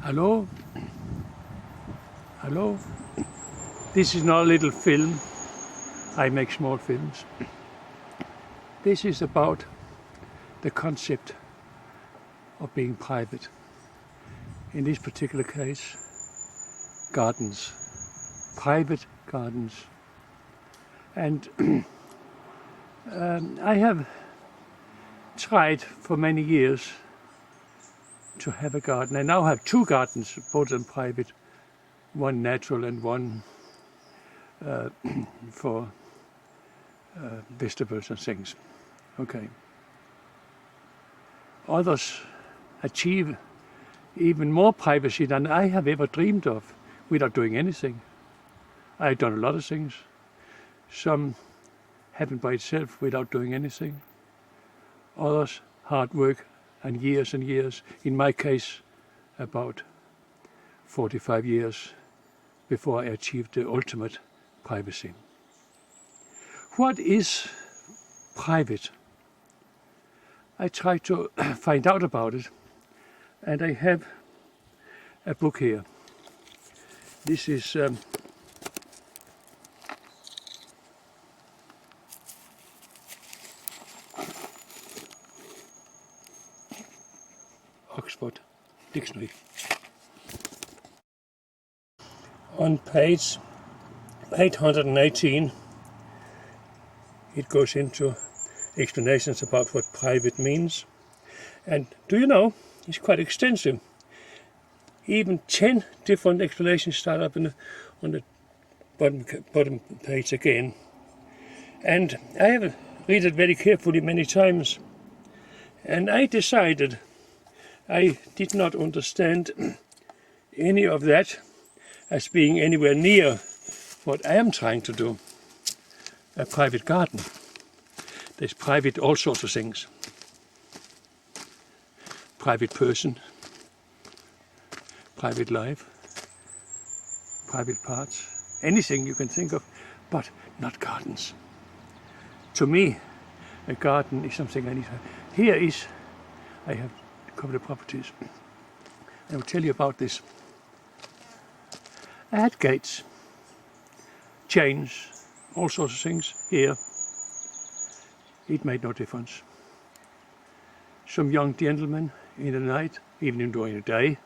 Hello? Hello? This is not a little film. I make small films. This is about the concept of being private. In this particular case, gardens. Private gardens. And I have tried for many years to have a garden. I now have two gardens, both of them private, one natural and one for vegetables and things. Okay. Others achieve even more privacy than I have ever dreamed of without doing anything. I've done a lot of things. Some happen by itself without doing anything. Others, hard work and years, in my case about 45 years before I achieved the ultimate privacy. What is private? I tried to find out about it, and I have a book here. This is Oxford Dictionary. On page 818 it goes into explanations about what private means, and do you know, it's quite extensive. Even 10 different explanations start up on the bottom page again, and I have read it very carefully many times, and I decided I did not understand any of that as being anywhere near what I am trying to do. A private garden. There's private all sorts of things. Private person, private life, private parts, anything you can think of, but not gardens. To me, a garden is something I need to have. Here is, I have a couple of properties. I will tell you about this. I had gates, chains, all sorts of things here. It made no difference. Some young gentlemen in the night, even during the day,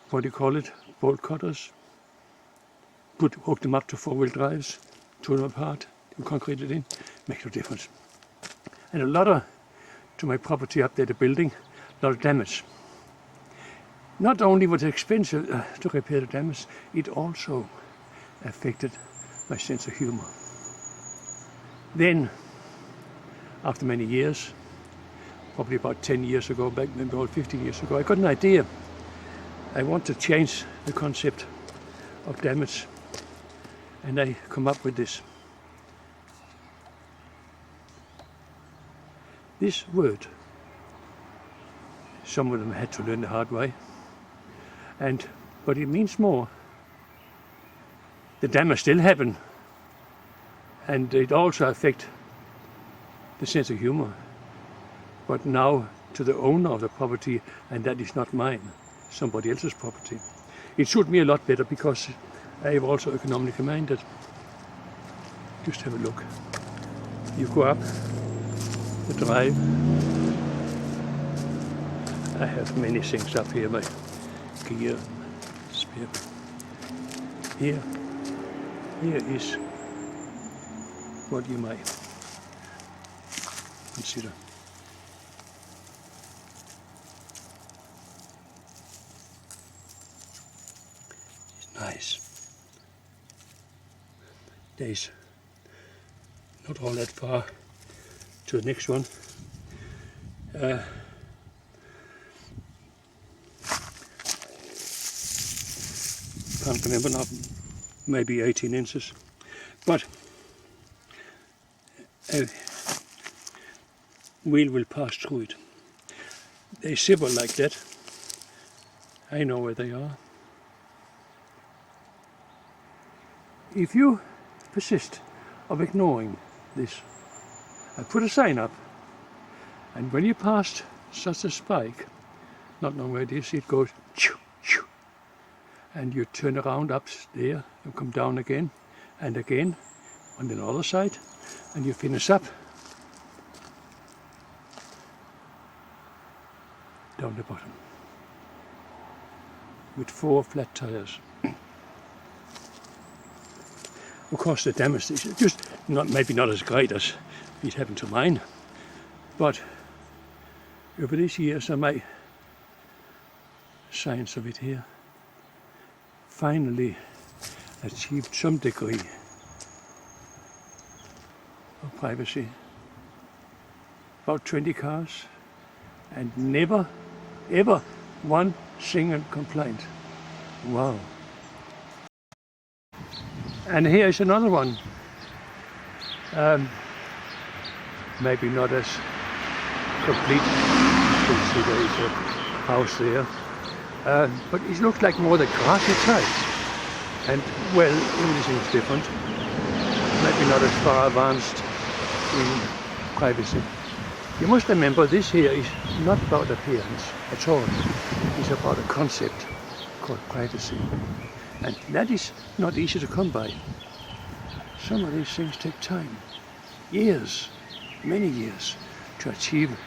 what do you call it, bolt cutters, hook them up to four-wheel drives, two them apart, concrete it in, makes no difference. And a lot of, to my property up there, the building, a lot of damage. Not only was it expensive to repair the damage, it also affected my sense of humor. Then, after many years, probably about 10 years ago, back maybe about 15 years ago, I got an idea. I want to change the concept of damage, and I come up with this. This word, some of them had to learn the hard way, but it means more. The damage still happen, and it also affect the sense of humor, but now to the owner of the property, and that is not mine, somebody else's property. It suits me a lot better because I am also economically minded. Just have a look. You go up the drive. I have many things up here, my gear, spear. Here is what you might consider. It's nice. There's not all that far to the next one. Can't remember now, maybe 18 inches, but a wheel will pass through it. They shiver like that. I know where they are. If you persist of ignoring this, I put a sign up, and when you pass such a spike, not knowing where it is, it goes choo, choo, and you turn around up there and come down again and again on the other side, and you finish up down the bottom with 4 flat tires. Of course, the damage is just maybe not as great as it happened to mine, but over these years I made signs of it here. Finally achieved some degree of privacy. About 20 cars, and never ever one single complaint. Wow. And here is another one. Maybe not as complete. You can see there is a house there. But it looks like more the grassy type. And well, everything is different. Maybe not as far advanced in privacy. You must remember this here is not about appearance at all. It's about a concept called privacy. And that is not easy to come by. Some of these things take time, years, many years, to achieve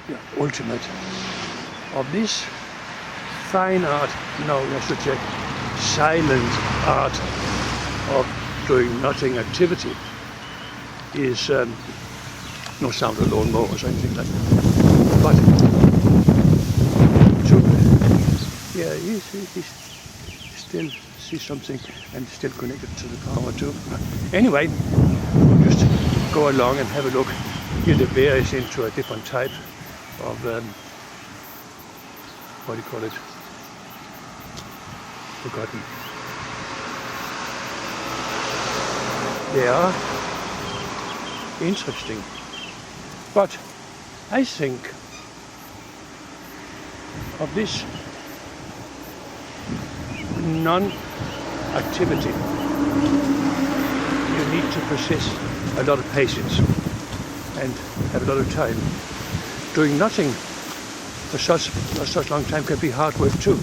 the ultimate of this fine art, no, I should say, silent art of doing nothing activity is no sound of lawnmowers or anything like that. But he's still see something and still connected to the power too. Anyway, we'll just go along and have a look. Here the bear is into a different type of what do you call it? Forgotten. They are interesting, but I think of this non-activity, you need to possess a lot of patience and have a lot of time. Doing nothing for such long time can be hard work too,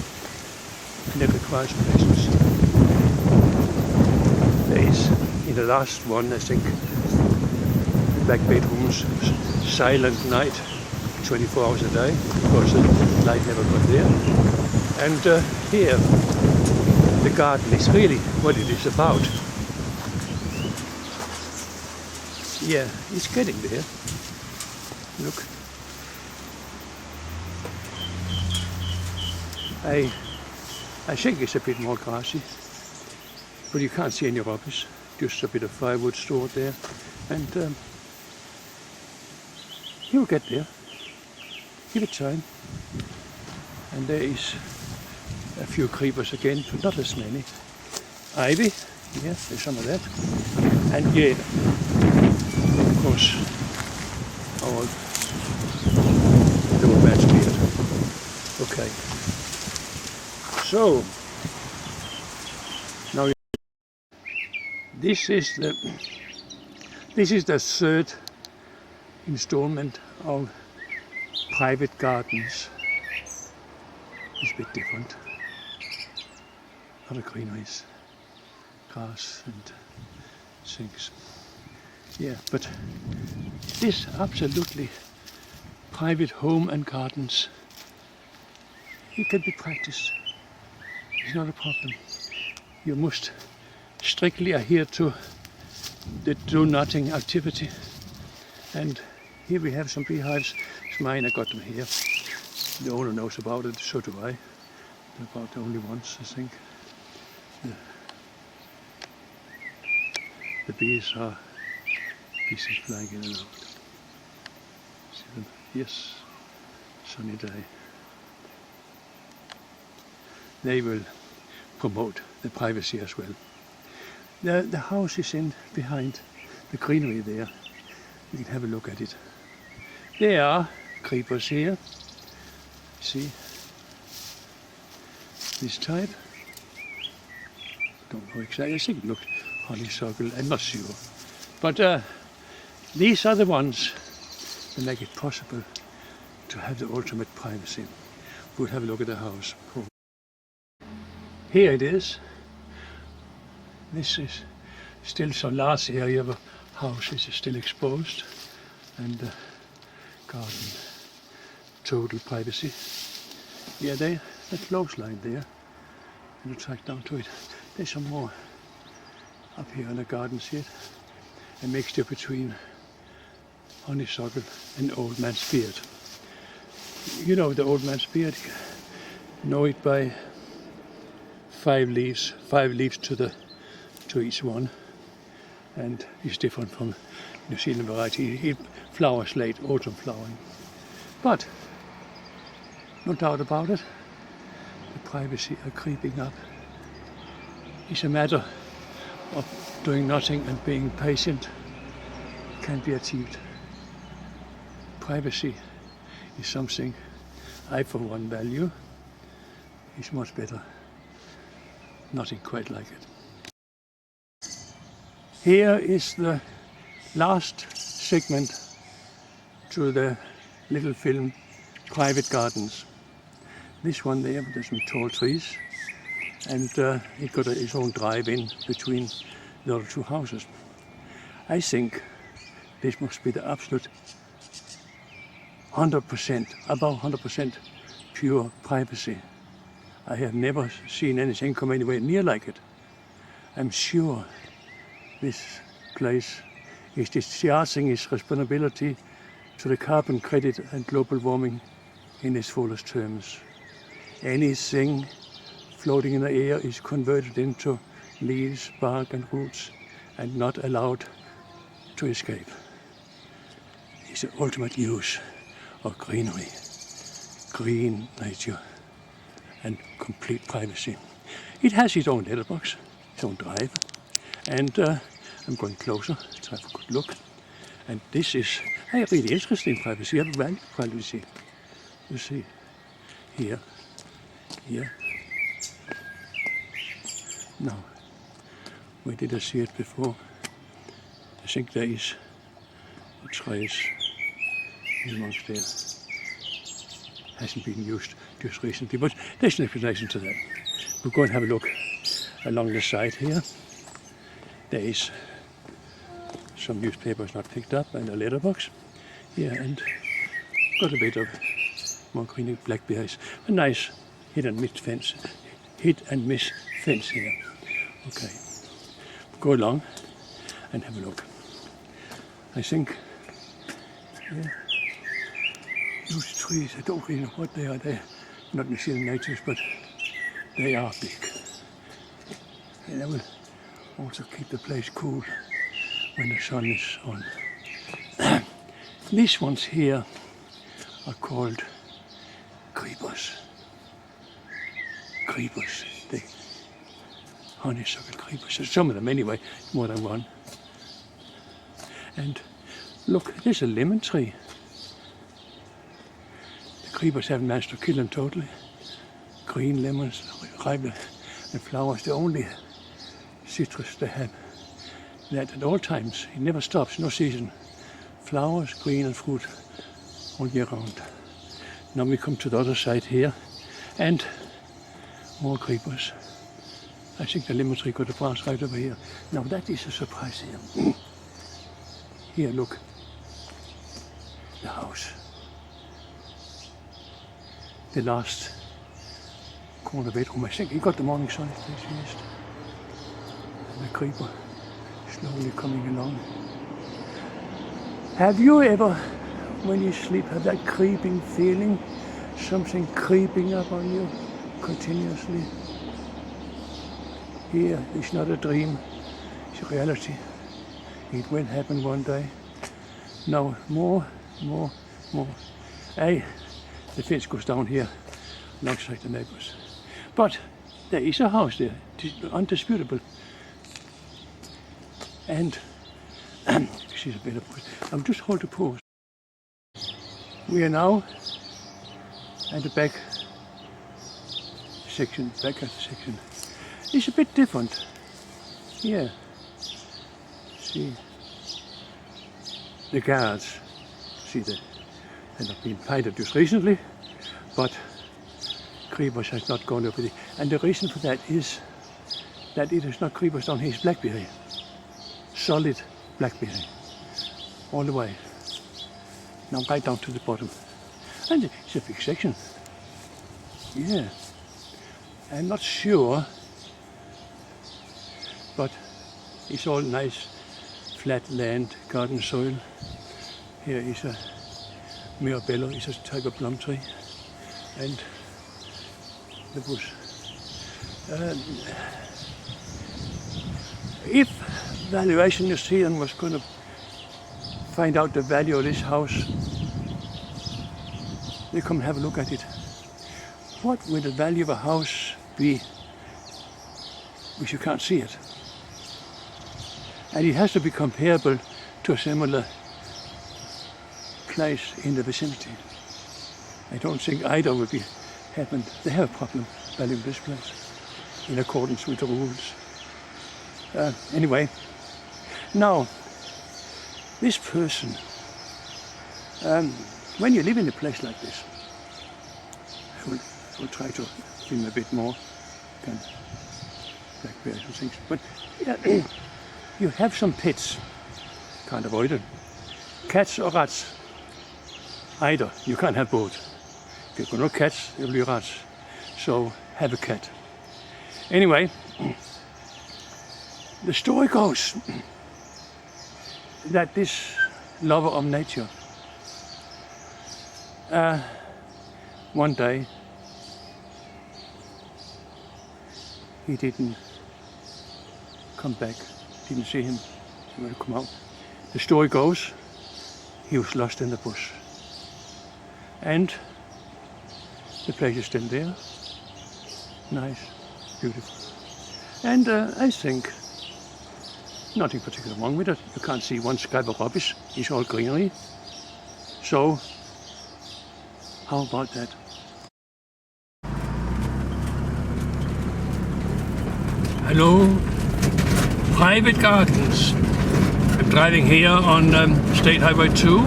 and it requires patience. There is, in the last one, I think, the black bedrooms, silent night, 24 hours a day, because the light never got there. And here, the garden is really what it is about. Yeah, it's getting there. Look. I think it's a bit more grassy, but you can't see any rubbish, just a bit of firewood stored there, and you'll get there. Give it time. And there is a few creepers again, but not as many. Ivy, yeah, there's some of that. And yeah, of course, our little match beard. Okay. So, now this is the third installment of private gardens. It's a bit different. Other greenways, grass and things. Yeah, but this absolutely private home and gardens, it can be practiced. It's not a problem. You must strictly adhere to the do nothing activity. And here we have some beehives. It's mine, I got them here. The owner knows about it, so do I. About the only ones, I think. The bees are pieces flying in and out. See them? Yes, sunny day. They will promote the privacy as well. The house is in behind the greenery there. You can have a look at it. There are creepers here. See? This type. Don't know exactly. I think it looked honeysuckle. I'm not sure. But these are the ones that make it possible to have the ultimate privacy. We'll have a look at the house. Here it is. This is still some large area of the house is still exposed, and the garden, total privacy. Yeah, the clothesline there, and the track down to it. There's some more up here in the garden shed. A mixture between honeysuckle and old man's beard. You know the old man's beard, you know it by 5 leaves to each one, and it's different from New Zealand variety. It flowers late, autumn flowering. But no doubt about it, the privacy are creeping up. It's a matter of doing nothing and being patient. Can be achieved. Privacy is something I for one value. It's much better. Nothing quite like it. Here is the last segment to the little film Private Gardens. This one there, there's some tall trees, and it got its own drive-in between the other two houses. I think this must be the absolute 100%, above 100% pure privacy. I have never seen anything come anywhere near like it. I'm sure this place is discharging its responsibility to the carbon credit and global warming in its fullest terms. Anything floating in the air is converted into leaves, bark and roots and not allowed to escape. It's the ultimate use of greenery, green nature and complete privacy. It has its own letterbox, its own drive, and I'm going closer to have a good look. And this is a really interesting privacy, I value privacy. You see, here. Now, where did I see it before? I think there is a trace amongst there. Hasn't been used just recently, but there's an explanation to that. We'll go and have a look along the side here. There is some newspapers not picked up and a letterbox here, and got a bit of more green blackberries. A nice hit and miss fence here. Okay, go along and have a look. I think, yeah, those trees, I don't really know what they are. They're not New Zealand natives, but they are big. And they will also keep the place cool when the sun is on. These ones here are called creepers. Creepers, the honeysuckle creepers. Some of them anyway, more than one. And look, there's a lemon tree. The creepers haven't managed to kill them totally. Green lemons, ripe and flowers, the only citrus they have. That at all times, it never stops, no season. Flowers, green and fruit all year round. Now we come to the other side here, and more creepers. I think the lemon tree got a branch right over here. Now that is a surprise here. Here, look, the house. The last corner bedroom. I think he got the morning sun, yes. And the creeper slowly coming along. Have you ever, when you sleep, have that creeping feeling? Something creeping up on you continuously? Here, it's not a dream, it's a reality. It will happen one day. Now, more. The fence goes down here, alongside the neighbors. But there is a house there, undisputable. And she's a bit of I'll just hold the pause. We are now at the back section, It's a bit different. Here, see the guards, see the and have been painted just recently, but creepers has not gone over it. And the reason for that is that it is not creepers down here, it's blackberry. Solid blackberry. All the way. Now right down to the bottom. And it's a big section. Yeah. I'm not sure, but it's all nice flat land, garden soil. Here is a Mirabello, it's a type of plum tree, and the bush. If Valuation New Zealand was going to find out the value of this house, they come and have a look at it. What would the value of a house be if you can't see it? And it has to be comparable to a similar place in the vicinity. I don't think either will be happened. They have a problem valuing this place in accordance with the rules. Anyway, now this person, when you live in a place like this, I will try to film a bit more, blackberries and things, but yeah, you have some pets, can't avoid it, cats or rats, either, you can't have both. If you've got no cats, there'll be rats, so have a cat. Anyway, the story goes that this lover of nature, one day he didn't come back, didn't see him, he will come out. The story goes, he was lost in the bush. And the place is still there, nice, beautiful. And I think nothing particular wrong with it. You can't see one scrap of rubbish. It's all greenery. So, how about that? Hello, private gardens. I'm driving here on State Highway 2,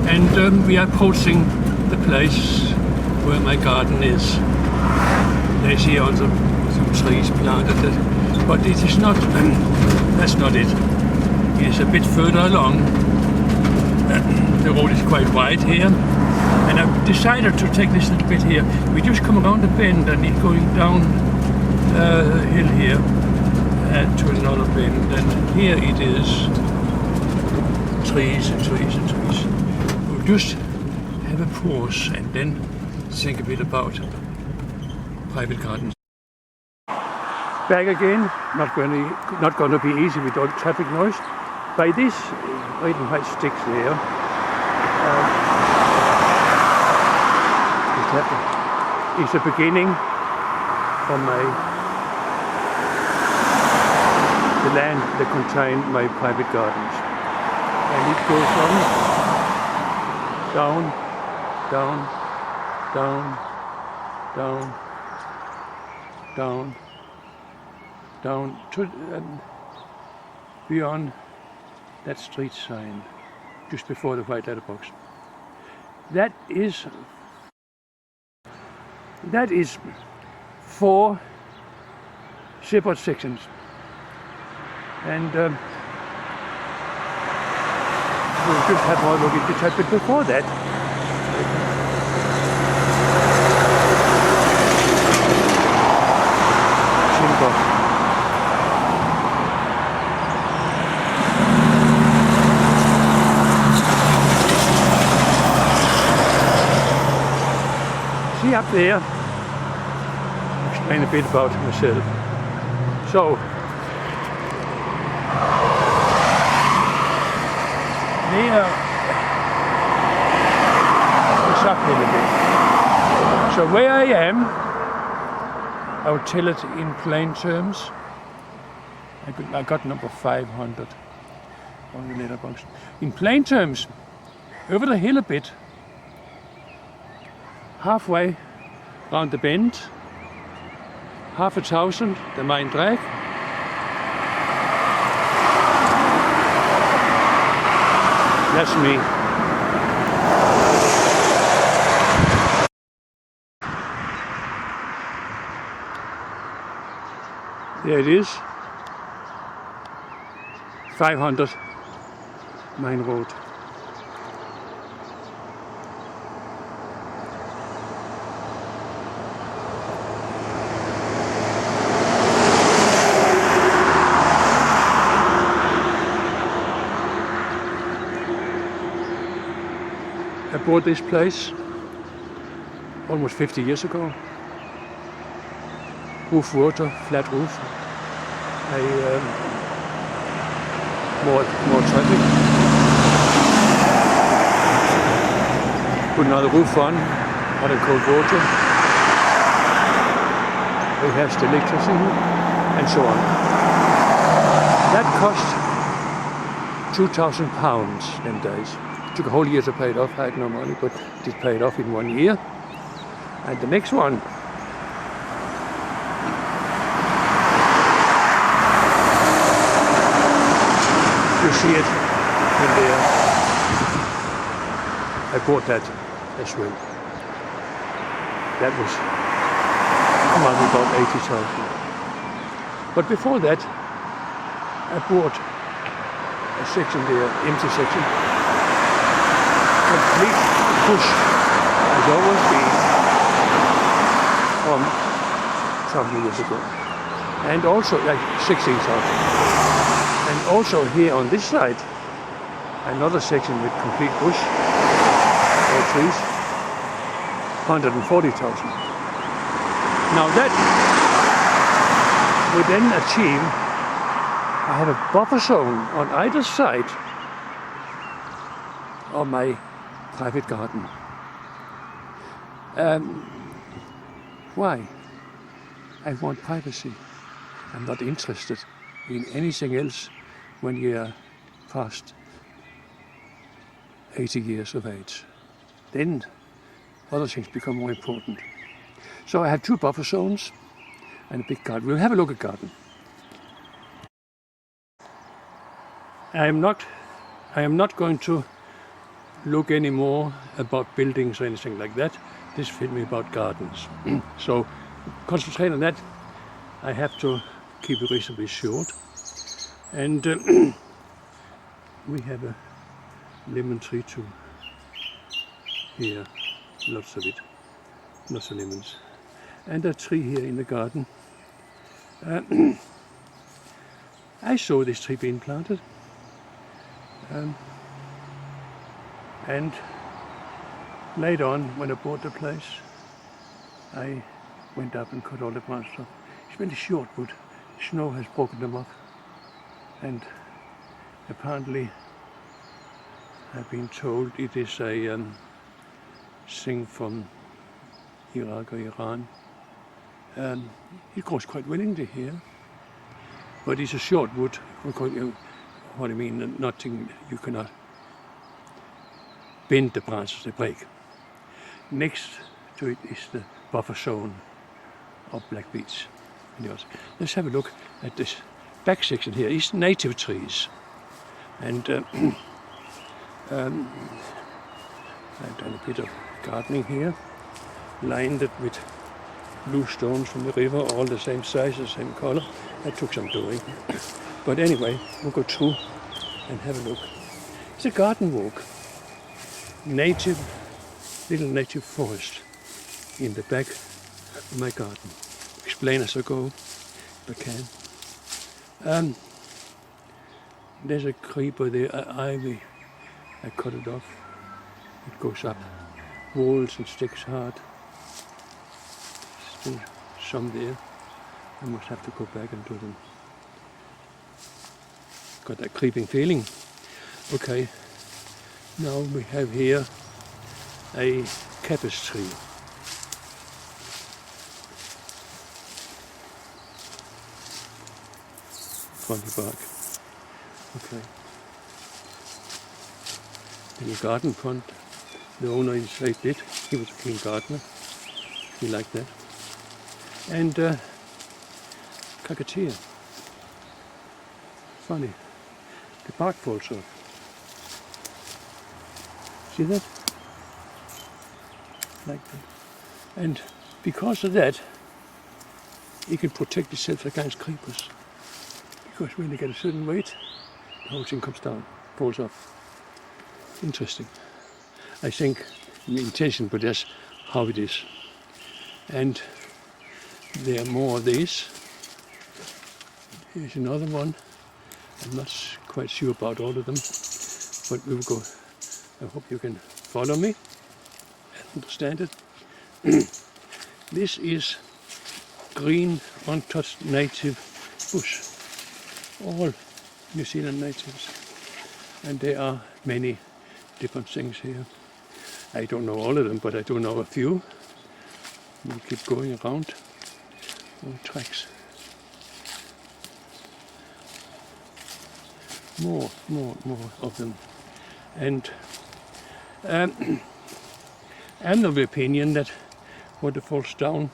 and we are approaching the place where my garden is. There's here also some trees planted. But it is not, that's not it. It is a bit further along. The road is quite wide here. And I've decided to take this little bit here. We just come around the bend and it's going down a hill here to another bend. And here it is. Trees and trees and trees. We'll just have a pause and then think a bit about private gardens. Back again, not going to be easy with all the traffic noise. By this red and white sticks there, is the beginning of the land that contain my private gardens. And it goes on, down, down, down, down, down, down to beyond that street sign, just before the white letterbox. That is 4 separate sections, and we'll just have more look at the type. But before that, timber. See up there, explain a bit about myself. So, there, it's uphill a bit. So where I am, I will tell it in plain terms. I got number 500 on the letterbox. In plain terms, over the hill a bit, halfway round the bend, 5,000, the main drag. That's me. There it is. 500 Main Road. I bought this place almost 50 years ago. Roof water, flat roof. More traffic. Put another roof on, hot and cold water. We have the electricity and so on. That cost £2,000 them days. It took a whole year to pay it off. I had no money, but did pay it off in 1 year. And the next one, you see it in there. I bought that as well. That was around about 80,000. But before that, I bought a section there, empty section, complete bush, as always been from years ago. And also like 16,000. And also here on this side, another section with complete bush, or trees, 140,000. Now that we then achieve, I have a buffer zone on either side of my private garden. Why? I want privacy. I'm not interested in anything else when you are past 80 years of age. Then other things become more important. So I have 2 buffer zones and a big garden. We'll have a look at garden. I am not going to look anymore about buildings or anything like that. This film is about gardens. So concentrate on that. I have to keep it reasonably short. And we have a lemon tree too. Here, lots of it, lots of lemons. And a tree here in the garden. I saw this tree being planted. And later on, when I bought the place, I went up and cut all the branches off. It's very short wood. Snow has broken them off. And apparently, I've been told it is a thing from Iraq or Iran. It grows quite willingly here, but it's a short wood. What I mean, nothing, you cannot bend the branches, they break. Next to it is the buffer zone of Black Beech. Let's have a look at this back section here. It's native trees. And I've done a bit of gardening here, lined it with blue stones from the river, all the same size, the same color. That took some doing. But anyway, we'll go through and have a look. It's a garden walk. Little native forest in the back of my garden. Explain as I go, if I can. There's a creeper there, ivy. I cut it off. It goes up walls and sticks hard. Still some there. I must have to go back and do them. Got that creeping feeling. Okay, now we have here a cabbage tree. Funny bark. Okay. In the garden pond, the owner inside did. He was a keen gardener. He liked that. And kakatiya. Funny. The bark falls off. See that? Like that. And because of that, it can protect itself against creepers. Because when they get a certain weight, the whole thing comes down, falls off. Interesting. I think the intention, but that's how it is. And there are more of these. Here's another one. I'm not quite sure about all of them, but we will go. I hope you can follow me and understand it. This is green, untouched native bush. All New Zealand natives. And there are many different things here. I don't know all of them, but I do know a few. We'll keep going around on tracks. More of them. And I'm of the opinion that water falls down,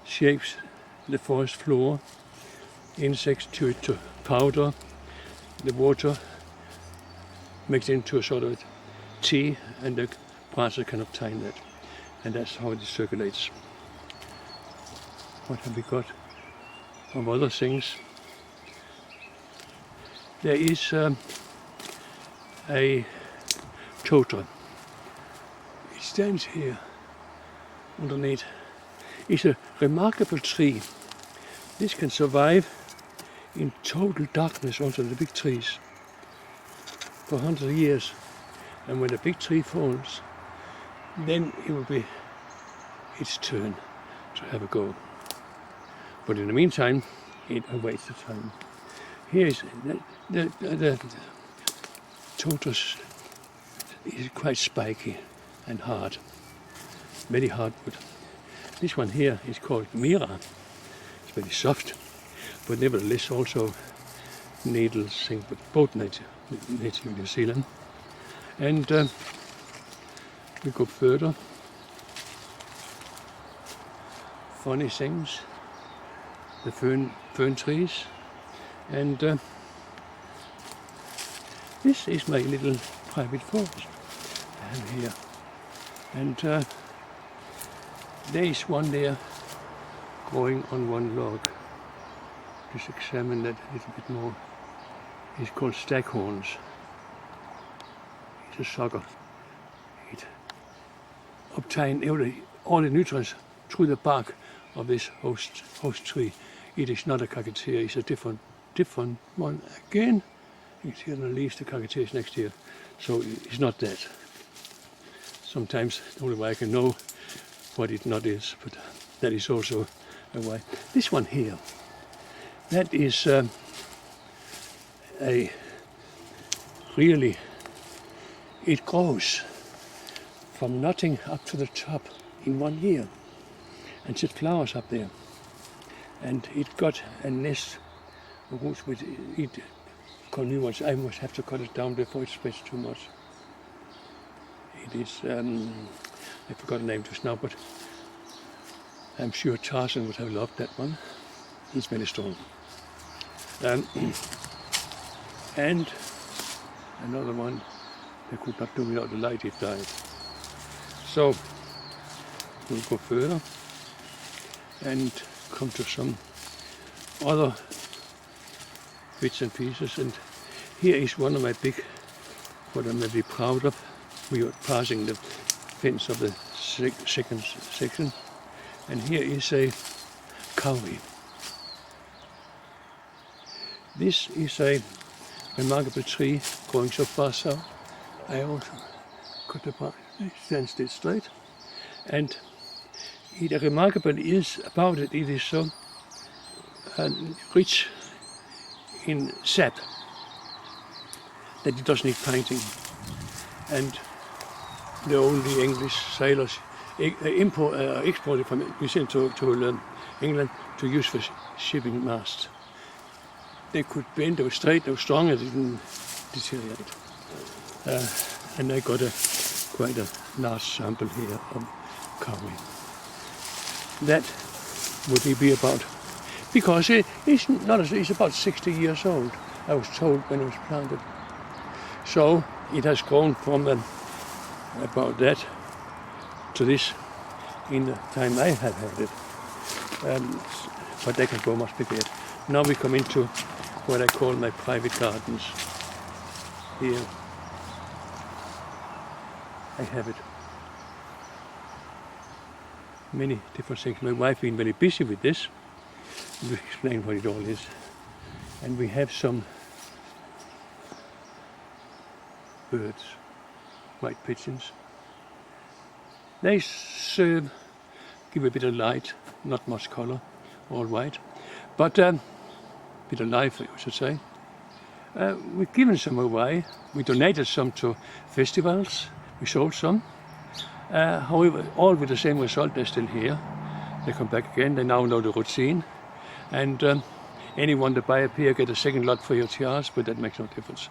shapes the forest floor, insects to it to powder, the water mixed into a sort of tea, and the branches can obtain that. And that's how it circulates. What have we got of other things? There is a totara. It stands here underneath. It's a remarkable tree. This can survive in total darkness under the big trees for hundreds of years. And when the big tree falls, then it will be its turn to have a go. But in the meantime, it awaits the time. Here is the totara is quite spiky and hard, very hard wood. This one here is called mira. It's very soft, but nevertheless also needles thing, but both native New Zealand. And we go further. Funny things, the fern trees, and this is my little private forest I have here. And there is one there growing on one log. Just examine that a little bit more. It's called staghorns. It's a sucker. It obtains all the nutrients through the bark of this host tree. It is not a kakatiya, it's a different one again. You can see on the leaves the kakatiya is next here. So it's not that. Sometimes the only way I can know what it not is, but that is also a way. This one here, that is a really, it grows from nothing up to the top in 1 year, and it flowers up there. And it got a nest of roots which it called new ones. I must have to cut it down before it spreads too much. It is, I forgot the name just now, but I'm sure Tarzan would have loved that one. He's very strong. And another one, they could not do without the light, it died. So we'll go further and come to some other bits and pieces. And here is one of my big, what I'm very proud of. We are passing the fence of the second section, and here is a kauri. This is a remarkable tree growing so far south. I also cut the bark, it stands dead straight. And the remarkable is about it, it is so rich in sap that it doesn't need painting. And the only English sailors exported from New Zealand to England to use for shipping masts. They could bend, they were straight, they were strong, and they didn't deteriorate. And I got quite a large sample here of kauri. That would be about, because it's about 60 years old, I was told when it was planted. So it has grown from about that to this in the time I have had it. but they can go much bigger. Now we come into what I call my private gardens. Here I have it. Many different things. My wife been very busy with this. We'll explain what it all is. And we have some birds, white pigeons. They serve, give a bit of light, not much color, all white, but a bit of life, I should say. We've given some away. We donated some to festivals. We sold some. However, all with the same result. They're still here. They come back again. They now know the routine. And anyone that buy a pair get a second lot for your charge, but that makes no difference.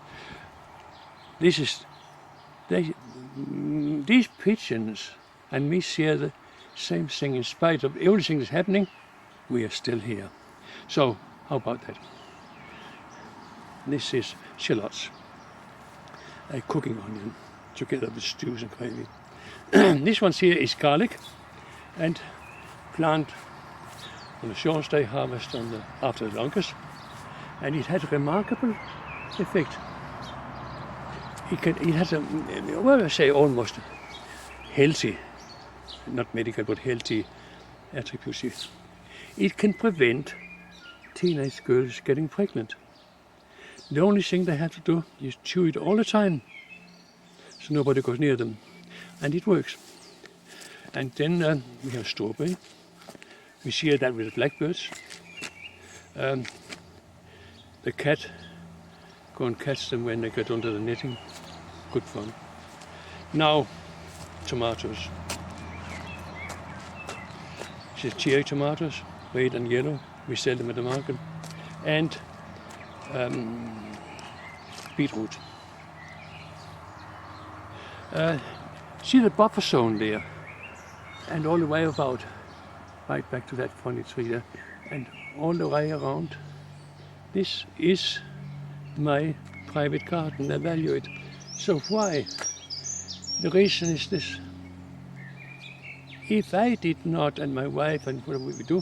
These pigeons and me share the same thing. In spite of everything that's happening, we are still here. So how about that? This is shallots, a cooking onion, together with stews and gravy. This one here is garlic, and plant on the short day, harvest on after the longest, and it had a remarkable effect. It has a, well, I say almost healthy, not medical, but healthy attributes. It can prevent teenage girls getting pregnant. The only thing they have to do is chew it all the time, so nobody goes near them, and it works. And then we have strawberry. We share that with the blackbirds. The cat go and catch them when they get under the netting. Good fun. Now, tomatoes. This is cherry tomatoes, red and yellow. We sell them at the market. And beetroot. See the buffer zone there, and all the way about, right back to that funny tree there, and all the way around. This is my private garden. I value it. So why? The reason is this. If I did not, and my wife and whatever we do,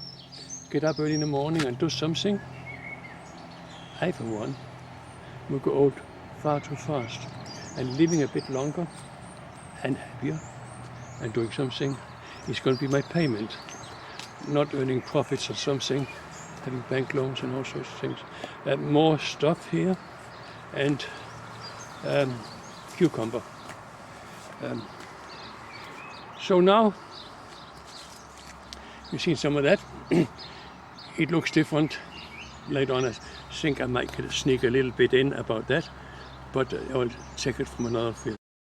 get up early in the morning and do something, I, for one, will go old far too fast. And living a bit longer and happier and doing something is going to be my payment. Not earning profits or something, having bank loans and all sorts of things. More stuff here, and cucumber. So now, you've seen some of that. It looks different. Later on I think I might sneak a little bit in about that, but I'll check it from another field.